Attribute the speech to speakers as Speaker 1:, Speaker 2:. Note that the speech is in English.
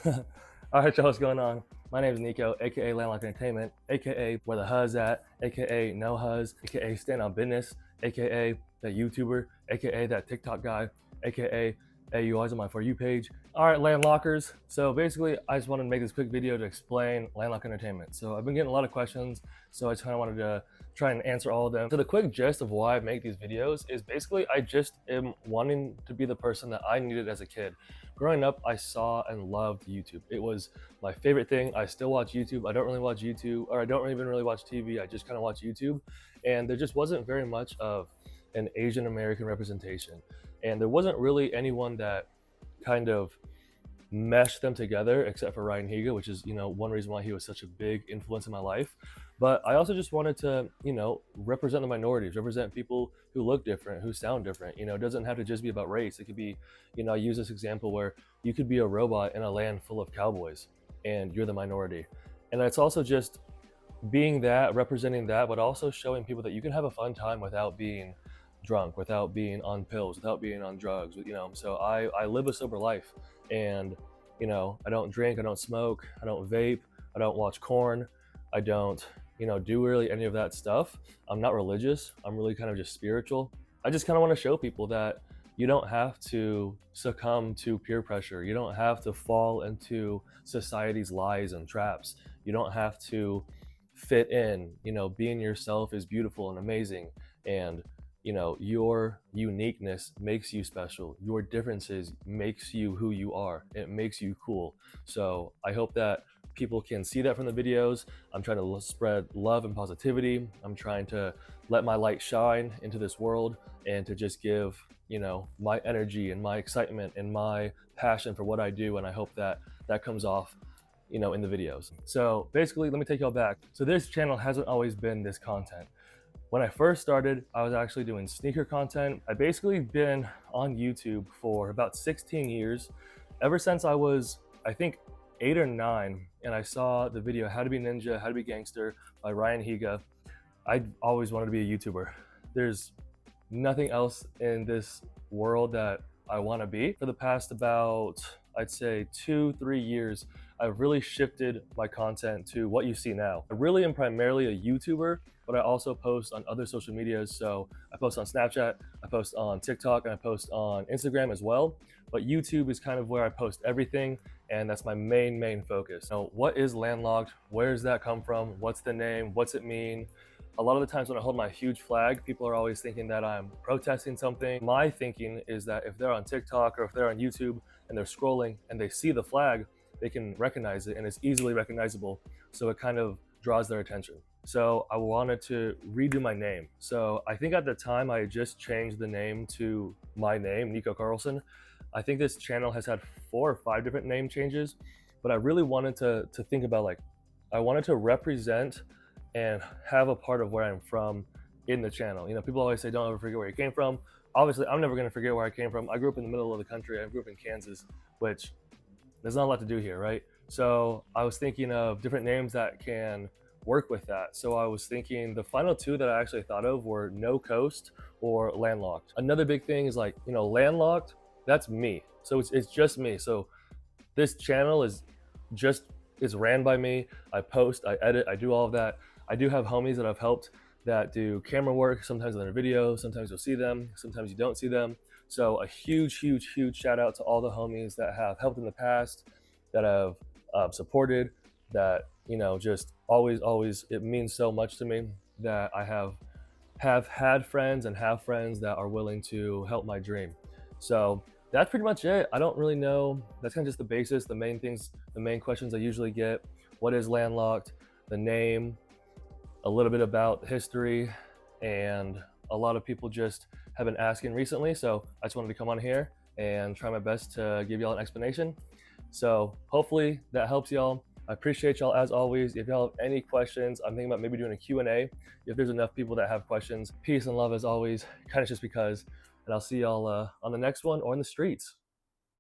Speaker 1: All right, y'all, what's going on? My name is Nico, aka Landlocked Entertainment, aka Where the Huz at, aka No Huz, aka Stand on Business, aka that YouTuber, aka that TikTok guy, aka Hey, you always on my For You page. All right, Landlockers. So basically, I just wanted to make this quick video to explain Landlocked Entertainment. So I've been getting a lot of questions, so I just kind of wanted to try and answer all of them. So the quick gist of why I make these videos is basically I just am wanting to be the person that I needed as a kid. Growing up, I saw and loved YouTube. It was my favorite thing. I still watch YouTube. I don't really watch YouTube, or I don't even really watch TV. I just kind of watch YouTube. And there just wasn't very much of an Asian American representation. And there wasn't really anyone that kind of mesh them together except for Ryan Higa, which is, one reason why he was such a big influence in my life. But I also just wanted to, represent the minorities, represent people who look different, who sound different. It doesn't have to just be about race. It could be, I use this example where you could be a robot in a land full of cowboys and you're the minority. And it's also just being that, representing that, but also showing people that you can have a fun time without being drunk, without being on pills, without being on drugs. So I live a sober life, and I don't drink, I don't smoke, I don't vape, I don't watch porn, I don't do really any of that stuff. I'm not religious. I'm really kind of just spiritual. I just kind of want to show people that you don't have to succumb to peer pressure. You don't have to fall into society's lies and traps. You don't have to fit in. Being yourself is beautiful and amazing, and your uniqueness makes you special. Your differences makes you who you are. It makes you cool. So I hope that people can see that from the videos. I'm trying to spread love and positivity. I'm trying to let my light shine into this world and to just give my energy and my excitement and my passion for what I do. And I hope that that comes off in the videos. So basically, let me take y'all back. So this channel hasn't always been this content. When I first started, I was actually doing sneaker content. I basically been on YouTube for about 16 years, ever since I was, I think, 8 or 9, and I saw the video How to Be Ninja, How to Be Gangster by Ryan Higa. I always wanted to be a YouTuber. There's nothing else in this world that I want to be. For the past about, I'd say 2-3 years, I've really shifted my content to what you see now. I really am primarily a YouTuber, but I also post on other social medias. So I post on Snapchat, I post on TikTok, and I post on Instagram as well. But YouTube is kind of where I post everything, and that's my main focus. So what is Landlocked? Where does that come from? What's the name? What's it mean? A lot of the times when I hold my huge flag, people are always thinking that I'm protesting something. My thinking is that if they're on TikTok or if they're on YouTube and they're scrolling and they see the flag, they can recognize it, and it's easily recognizable. So it kind of draws their attention. So I wanted to redo my name. So I think at the time I just changed the name to my name, Nico Carlson. I think this channel has had 4 or 5 different name changes, but I really wanted to think about, I wanted to represent and have a part of where I'm from in the channel. People always say, don't ever forget where you came from. Obviously, I'm never gonna forget where I came from. I grew up in the middle of the country. I grew up in Kansas, which there's not a lot to do here, right? So I was thinking of different names that can work with that. So I was thinking the final 2 that I actually thought of were No Coast or Landlocked. Another big thing is Landlocked, that's me. So it's just me. So this channel is ran by me. I post, I edit, I do all of that. I do have homies that I've helped that do camera work. Sometimes in their videos, sometimes you'll see them, sometimes you don't see them. So a huge shout out to all the homies that have helped in the past, that have supported, that just always it means so much to me that I have had friends and have friends that are willing to help my dream. So that's pretty much it. I don't really know. That's kind of just the basis, the main things, the main questions I usually get. What is Landlocked? The name, a little bit about history, and a lot of people just have been asking recently. So I just wanted to come on here and try my best to give y'all an explanation. So hopefully that helps y'all. I appreciate y'all as always. If y'all have any questions, I'm thinking about maybe doing a Q&A. If there's enough people that have questions, peace and love as always, kind of just because. And I'll see y'all on the next one or in the streets.